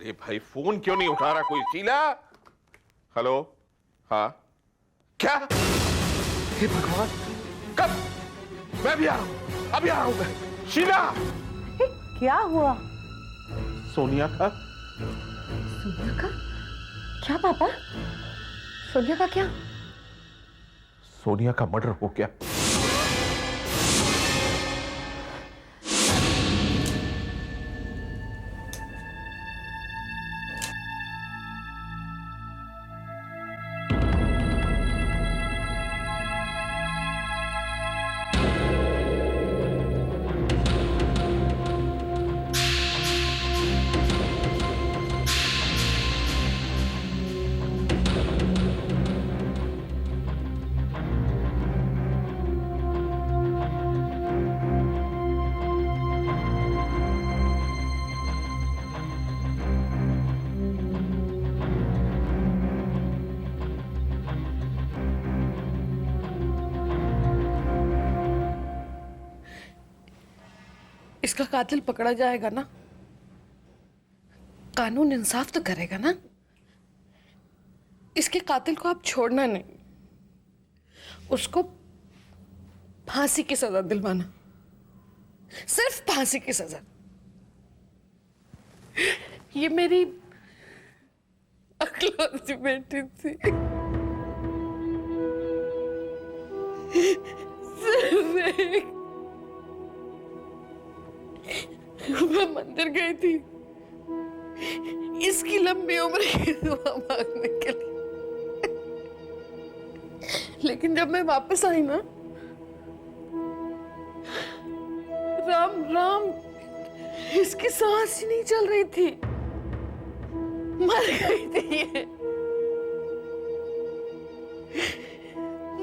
अरे भाई फोन क्यों नहीं उठा रहा कोई? शीला, हेलो? हाँ क्या? हे भगवान, कब? मैं भी आ रहा हूं, अभी आ रहा हूं मैं। शीला, क्या हुआ? सोनिया का। सोनिया का क्या पापा? सोनिया का क्या? सोनिया का मर्डर हो गया। इसका कातिल पकड़ा जाएगा ना? कानून इंसाफ तो करेगा ना? इसके कातिल को आप छोड़ना नहीं, उसको फांसी की सजा दिलवाना, सिर्फ फांसी की सजा। ये मेरी अकलौती बेटी थी। सिर्फ एक। मैं मंदिर गई थी इसकी लंबी उम्र की दुआ मांगने के लिए, लेकिन जब मैं वापस आई ना, राम राम, इसकी सांस ही नहीं चल रही थी, मर गई थी ये।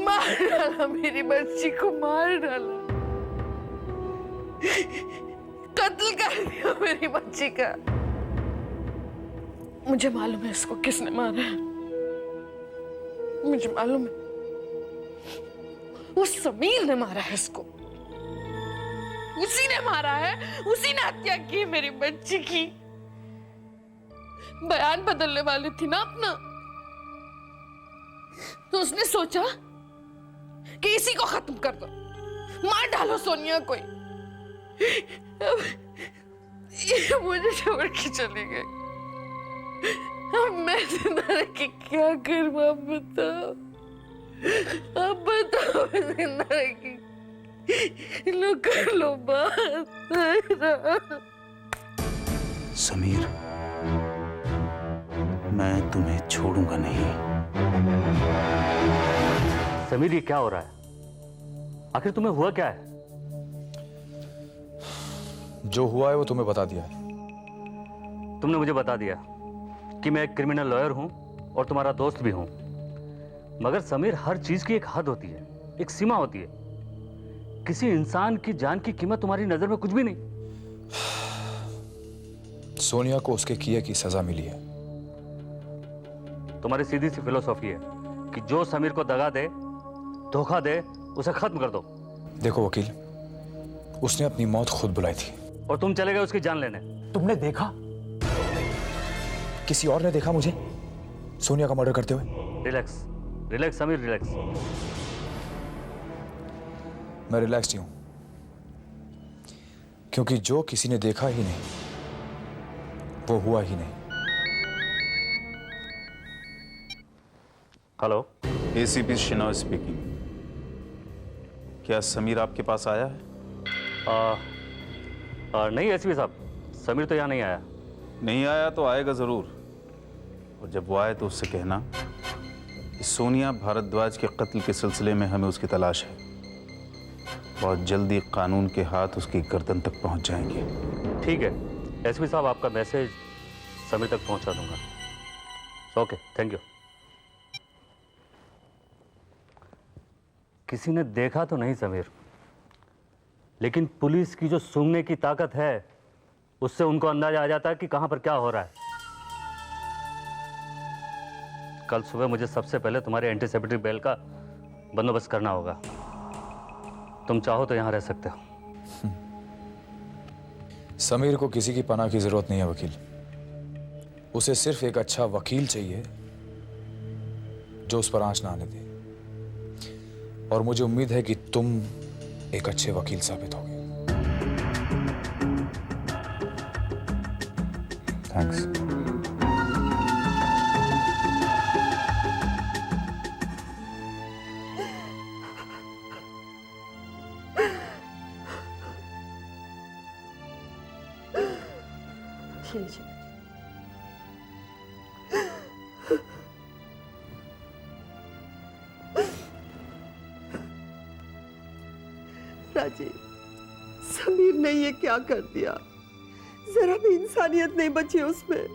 मार डाला मेरी बच्ची को, मार डाला, कत्ल कर दिया मेरी बच्ची का। मुझे मालूम है इसको किसने मारा है, मुझे मालूम है, वो समीर ने मारा है इसको, उसी ने मारा है, उसी ने हत्या की है मेरी बच्ची की। बयान बदलने वाली थी ना अपना, तो उसने सोचा कि इसी को खत्म कर दो, मार डालो सोनिया को। अब ये मुझे छोड़ के चली गई, अब मैं जिंदा रह के क्या करूं? आप बताओ, अब बताओ, जिंदा रह के लो, कर लो बात। समीर, मैं तुम्हें छोड़ूंगा नहीं। समीर, ये क्या हो रहा है? आखिर तुम्हें हुआ क्या है? जो हुआ है वो तुम्हें बता दिया है। तुमने मुझे बता दिया कि मैं एक क्रिमिनल लॉयर हूं और तुम्हारा दोस्त भी हूं, मगर समीर, हर चीज की एक हद होती है, एक सीमा होती है। किसी इंसान की जान की कीमत तुम्हारी नजर में कुछ भी नहीं। सोनिया को उसके किए की सजा मिली है। तुम्हारी सीधी सी फिलोसॉफी है कि जो समीर को दगा दे, धोखा दे, उसे खत्म कर दो। देखो वकील, उसने अपनी मौत खुद बुलाई थी और तुम चले गए उसकी जान लेने। तुमने देखा? किसी और ने देखा मुझे सोनिया का मर्डर करते हुए? Relax, relax Sameer, relax. मैं रिलैक्स ही हूं, क्योंकि जो किसी ने देखा ही नहीं वो हुआ ही नहीं। Hello, ACP Shinoy speaking. क्या समीर आपके पास आया है? नहीं एसपी साहब, समीर तो यहाँ नहीं आया। नहीं आया तो आएगा जरूर, और जब वो आए तो उससे कहना कि सोनिया भारद्वाज के कत्ल के सिलसिले में हमें उसकी तलाश है। बहुत जल्दी कानून के हाथ उसकी गर्दन तक पहुंच जाएंगे। ठीक है एसपी साहब, आपका मैसेज समीर तक पहुंचा दूंगा। Okay, thank you. किसी ने देखा तो नहीं समीर, लेकिन पुलिस की जो सूंघने की ताकत है उससे उनको अंदाजा आ जाता है कि कहां पर क्या हो रहा है। कल सुबह मुझे सबसे पहले तुम्हारे एंटीसेप्टिक बेल का बंदोबस्त करना होगा। तुम चाहो तो यहां रह सकते हो। समीर को किसी की पनाह की जरूरत नहीं है वकील। उसे सिर्फ एक अच्छा वकील चाहिए जो उस पर आंच ना आने दे। और मुझे उम्मीद है कि तुम एक अच्छे वकील साबित होगे। थैंक्स। राजीव, समीर ने ये क्या कर दिया? जरा भी इंसानियत नहीं बची उसमें।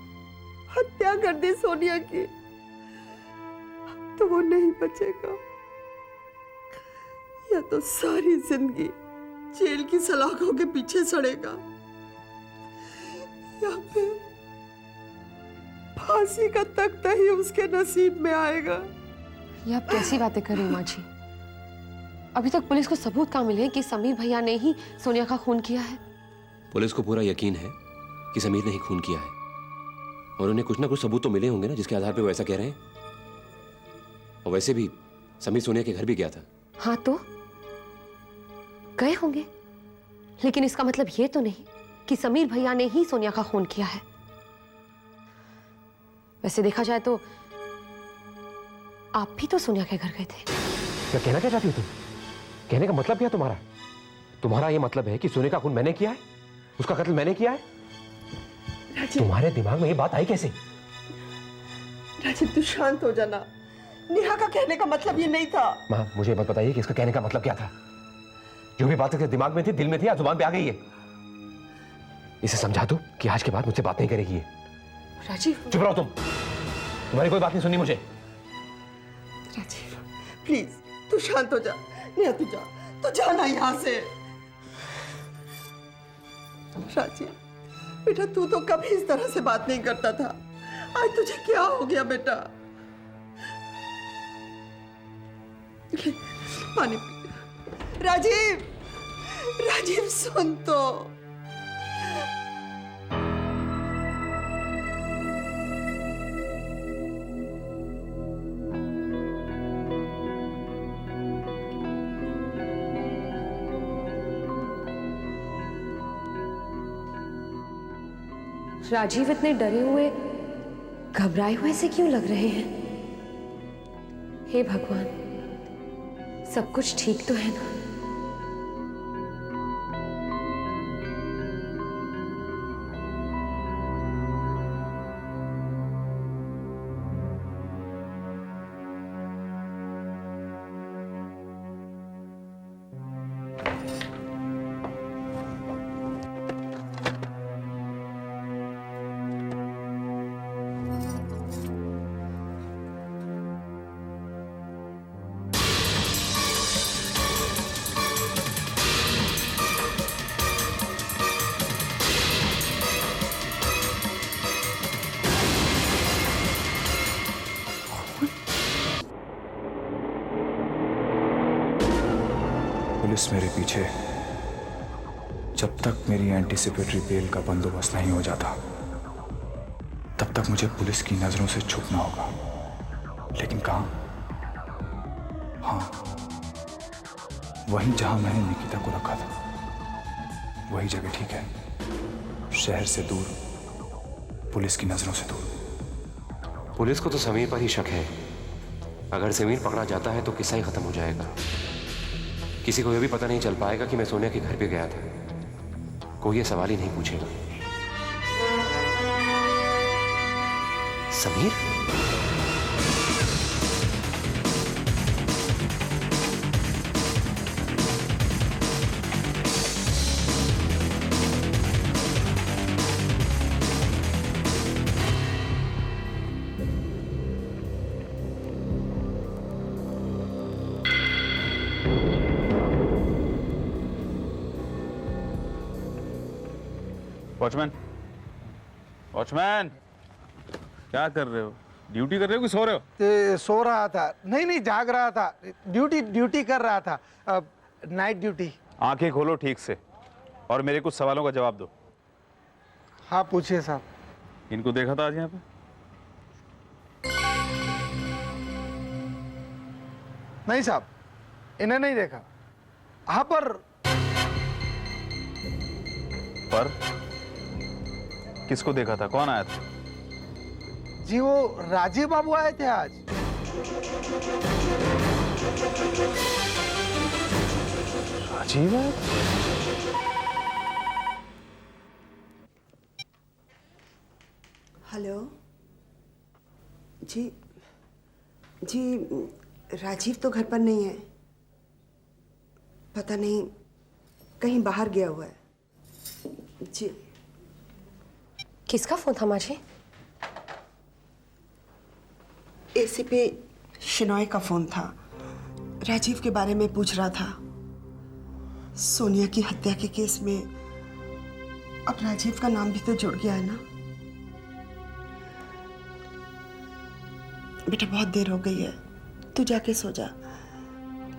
हत्या कर दी सोनिया की। अब तो वो नहीं बचेगा। या तो सारी जिंदगी जेल की सलाखों के पीछे सड़ेगा, या फिर फांसी का तख्ता ही उसके नसीब में आएगा। ये आप कैसी बातें कर रही हो माँ जी? अभी तक पुलिस को सबूत कहाँ मिले कि समीर भैया ने ही सोनिया का खून किया है? पुलिस को पूरा यकीन है कि समीर ने ही खून किया है, और उन्हें कुछ ना कुछ सबूत तो मिले होंगे ना, जिसके आधार पे वो ऐसा कह रहे हैं। और वैसे भी समीर सोनिया के घर भी गया था। हाँ तो गए होंगे, लेकिन इसका मतलब ये तो नहीं कि समीर भैया ने ही सोनिया का खून किया है। वैसे देखा जाए तो आप भी तो सोनिया के घर गए थे। क्या कहना क्या चाहती हो तुम? कहने का मतलब क्या तुम्हारा? तुम्हारा ये मतलब है कि सोनिया का खून मैंने किया है, उसका कत्ल मैंने किया है? तुम्हारे दिमाग में ये बात आई कैसे? राजीव, तू शांत हो जाना। नेहा का कहने का मतलब ये नहीं था। माँ, मुझे मत बताइए कि इसका कहने का मतलब क्या था। जो भी बात इसके दिमाग में थी, दिल में थी, आज जुबान पे आ गई है। इसे समझा दो कि आज के बाद मुझसे बात नहीं करेगी ये। राजीव, चुप रहो तुम। तुम्हारी कोई बात नहीं सुननी मुझे। राजीव, प्लीज तू शांत हो जा। नेहा, तू जाना यहाँ से। राजीव बेटा, तू तो कभी इस तरह से बात नहीं करता था। आज तुझे क्या हो गया बेटा? ले, पानी पी। राजीव, राजीव सुन तो। राजीव इतने डरे हुए, घबराए हुए से क्यों लग रहे हैं? हे भगवान, सब कुछ ठीक तो है ना? पुलिस मेरे पीछे, जब तक मेरी एंटीसिपेटरी बेल का बंदोबस्त नहीं हो जाता तब तक मुझे पुलिस की नजरों से छुपना होगा। लेकिन कहां? हाँ, वहीं जहां मैंने निकिता को रखा था, वही जगह ठीक है। शहर से दूर, पुलिस की नजरों से दूर। पुलिस को तो समीर पर ही शक है। अगर समीर पकड़ा जाता है तो किस्सा ही खत्म हो जाएगा। किसी को यह भी पता नहीं चल पाएगा कि मैं सोनिया के घर पे गया था। कोई ये सवाल ही नहीं पूछेगा। समीर? वॉचमैन, वॉचमैन, क्या कर रहे हो? ड्यूटी कर रहे हो कि सो रहे हो? सो रहा था। नहीं, जाग रहा था। ड्यूटी कर रहा था। Night duty. आंखें खोलो ठीक से और मेरे कुछ सवालों का जवाब दो। हाँ, पूछिए साहब। इनको देखा था आज यहाँ पे? नहीं साहब, इन्हें नहीं देखा। हाँ पर किसको देखा था? कौन आया था? जी वो राजीव बाबू आए थे आज। राजीव है? हेलो जी। जी राजीव तो घर पर नहीं है, पता नहीं कहीं बाहर गया हुआ है। जी किसका फोन था माँ जी? एसीपी शिनॉय का फोन था। राजीव के बारे में पूछ रहा था। सोनिया की हत्या के केस में अब राजीव का नाम भी तो जुड़ गया है ना। बेटा बहुत देर हो गई है, तू जाके सो जा।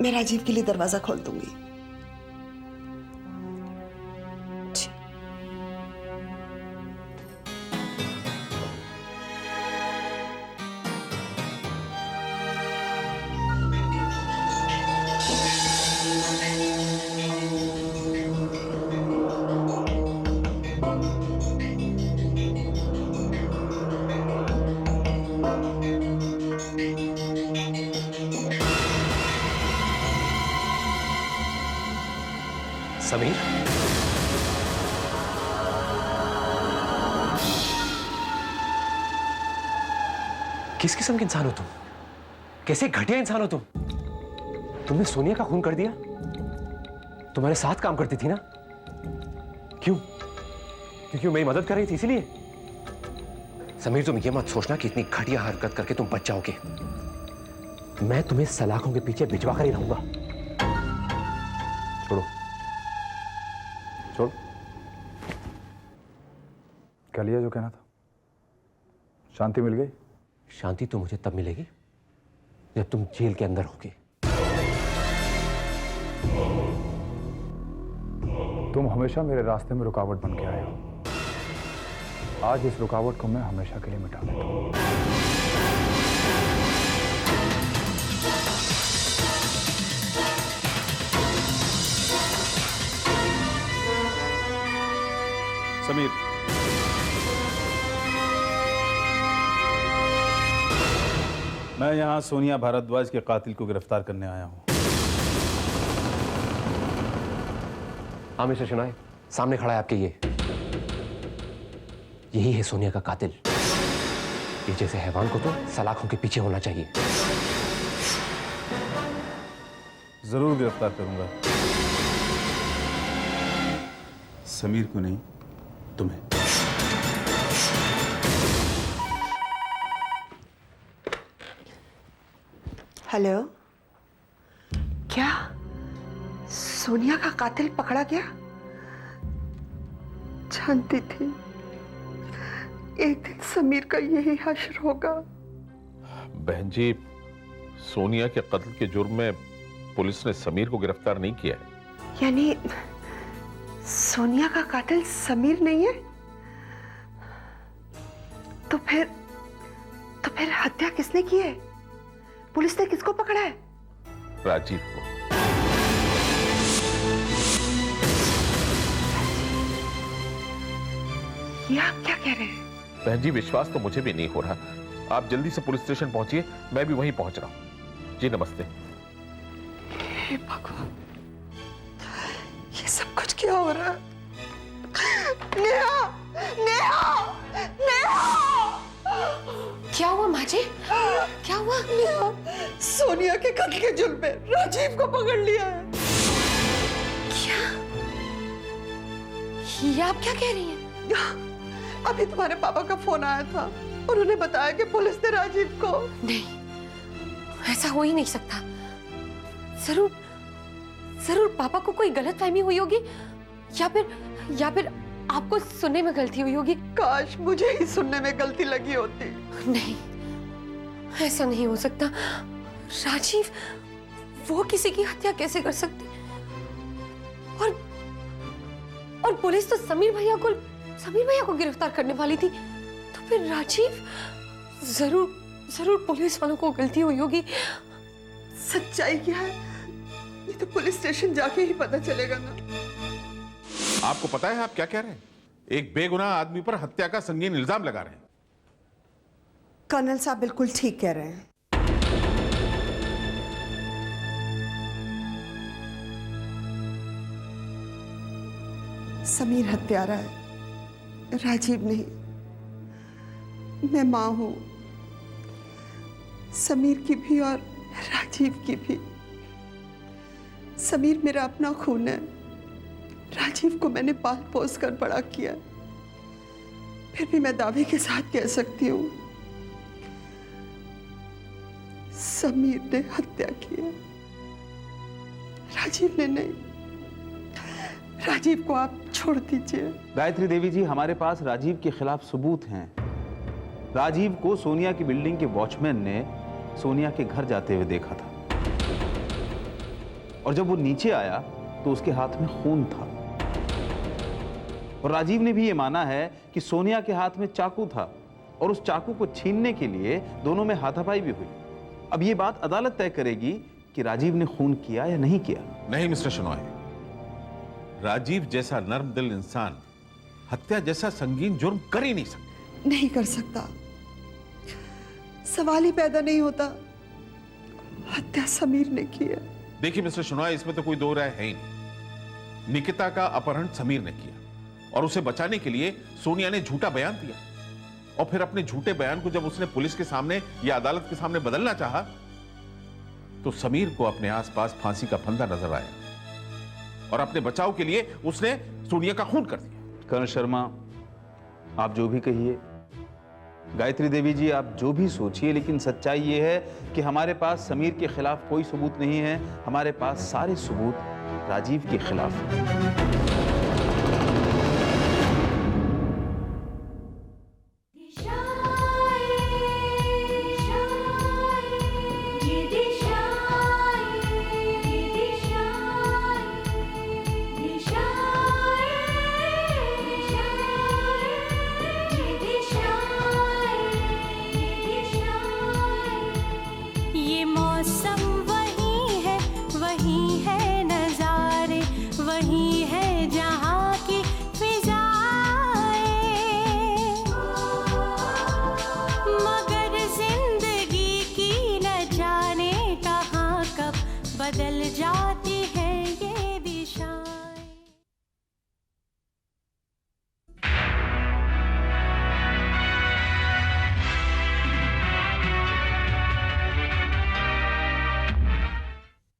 मैं राजीव के लिए दरवाजा खोल दूंगी। समीर, किस किस्म के इंसान हो तुम? कैसे घटिया इंसान हो तुम? तुमने सोनिया का खून कर दिया? तुम्हारे साथ काम करती थी ना? क्यों? क्योंकि वो मेरी मदद कर रही थी इसीलिए? समीर, तुम ये मत सोचना कि इतनी घटिया हरकत करके तुम बच जाओगे। मैं तुम्हें सलाखों के पीछे भिजवा कर ही रहूंगा। छोड़ो, छोड़। क्या लिया जो कहना था? शांति मिल गई? शांति तो मुझे तब मिलेगी जब तुम जेल के अंदर होगे। तुम हमेशा मेरे रास्ते में रुकावट बन के आए हो। आज इस रुकावट को मैं हमेशा के लिए मिटा देता हूं। समीर, मैं यहां सोनिया भारद्वाज के कातिल को गिरफ्तार करने आया हूं। हाँ मिस्टर शिनॉय, सामने खड़ा है आपके यही है सोनिया का कातिल। ये जैसे हैवान को तो सलाखों के पीछे होना चाहिए। जरूर गिरफ्तार करूंगा। समीर को नहीं, तुम्हें। हेलो, क्या सोनिया का कातिल पकड़ा गया? जानती थी एक दिन समीर का यही हश्र होगा। बहन जी, सोनिया के कत्ल के जुर्म में पुलिस ने समीर को गिरफ्तार नहीं किया है। यानी सोनिया का कातिल समीर नहीं है? तो फिर हत्या किसने की है? पुलिस ने किसको पकड़ा है? राजीव को। ये आप क्या कह रहे हैं? बहन जी, विश्वास तो मुझे भी नहीं हो रहा। आप जल्दी से पुलिस स्टेशन पहुंचिए, मैं भी वहीं पहुंच रहा हूं। जी नमस्ते। हे भगवान, ये सब कुछ क्या हो रहा है? नेहा, नेहा, नेहा! क्या हुआ माँ जी? क्या हुआ? नेहा, सोनिया के कत्ल के जुर्म में राजीव को पकड़ लिया है। क्या? ये आप क्या कह रही हैं? अभी तुम्हारे पापा का फोन आया था, उन्होंने बताया कि पुलिस ने राजीव को। नहीं, ऐसा हो ही नहीं सकता। जरूर पापा को कोई गलतफहमी हुई होगी, या फिर आपको सुनने में गलती हुई होगी। काश मुझे ही सुनने में गलती लगी होती। नहीं, ऐसा नहीं हो सकता। राजीव वो किसी की हत्या कैसे कर सकते? और पुलिस तो समीर भैया को गिरफ्तार करने वाली थी। तो फिर राजीव, जरूर पुलिस वालों को गलती हुई होगी। सच्चाई क्या है ये तो पुलिस स्टेशन जाके ही पता चलेगा ना। आपको पता है आप क्या कह रहे हैं? एक बेगुनाह आदमी पर हत्या का संगीन इल्जाम लगा रहे हैं। कर्नल साहब बिल्कुल ठीक कह रहे हैं। समीर हत्यारा है, राजीव नहीं। मैं मां हूं, समीर की भी और राजीव की भी। समीर मेरा अपना खून है, राजीव को मैंने पाल पोस कर बड़ा किया। फिर भी मैं दावे के साथ कह सकती हूँ समीर ने हत्या की है, राजीव ने नहीं। राजीव को आप छोड़ दीजिए। गायत्री देवी जी, हमारे पास राजीव के खिलाफ सबूत हैं। राजीव को सोनिया की बिल्डिंग के वॉचमैन ने सोनिया के घर जाते हुए देखा था, और जब वो नीचे आया तो उसके हाथ में खून था। और राजीव ने भी ये माना है कि सोनिया के हाथ में चाकू था, और उस चाकू को छीनने के लिए दोनों में हाथापाई भी हुई। अब ये बात अदालत तय करेगी कि राजीव ने खून किया या नहीं किया। नहीं मिस्टर शनॉय, राजीव जैसा नर्म दिल इंसान हत्या जैसा संगीन जुर्म कर ही नहीं सकता। नहीं कर सकता, सवाल ही पैदा नहीं होता। हत्या समीर ने की है। देखिए मिस्टर शनॉय, इसमें तो कोई दो राय है ही नहीं। निकिता का अपहरण समीर ने किया, और उसे बचाने के लिए सोनिया ने झूठा बयान दिया, और फिर अपने झूठे बयान को जब उसने पुलिस के सामने या अदालत के सामने बदलना चाहा तो समीर को अपने आसपास फांसी का फंदा नजर आया, और अपने बचाव के लिए उसने सोनिया का खून कर दिया। कर्नल शर्मा, आप जो भी कहिए, गायत्री देवी जी आप जो भी सोचिए, लेकिन सच्चाई ये है कि हमारे पास समीर के खिलाफ कोई सबूत नहीं है। हमारे पास सारे सबूत राजीव के खिलाफ हैं। ये मौसम वही है नजारे, वही है जहाँ की फिजाएं। मगर जिंदगी की न जाने कहाँ कब बदल जा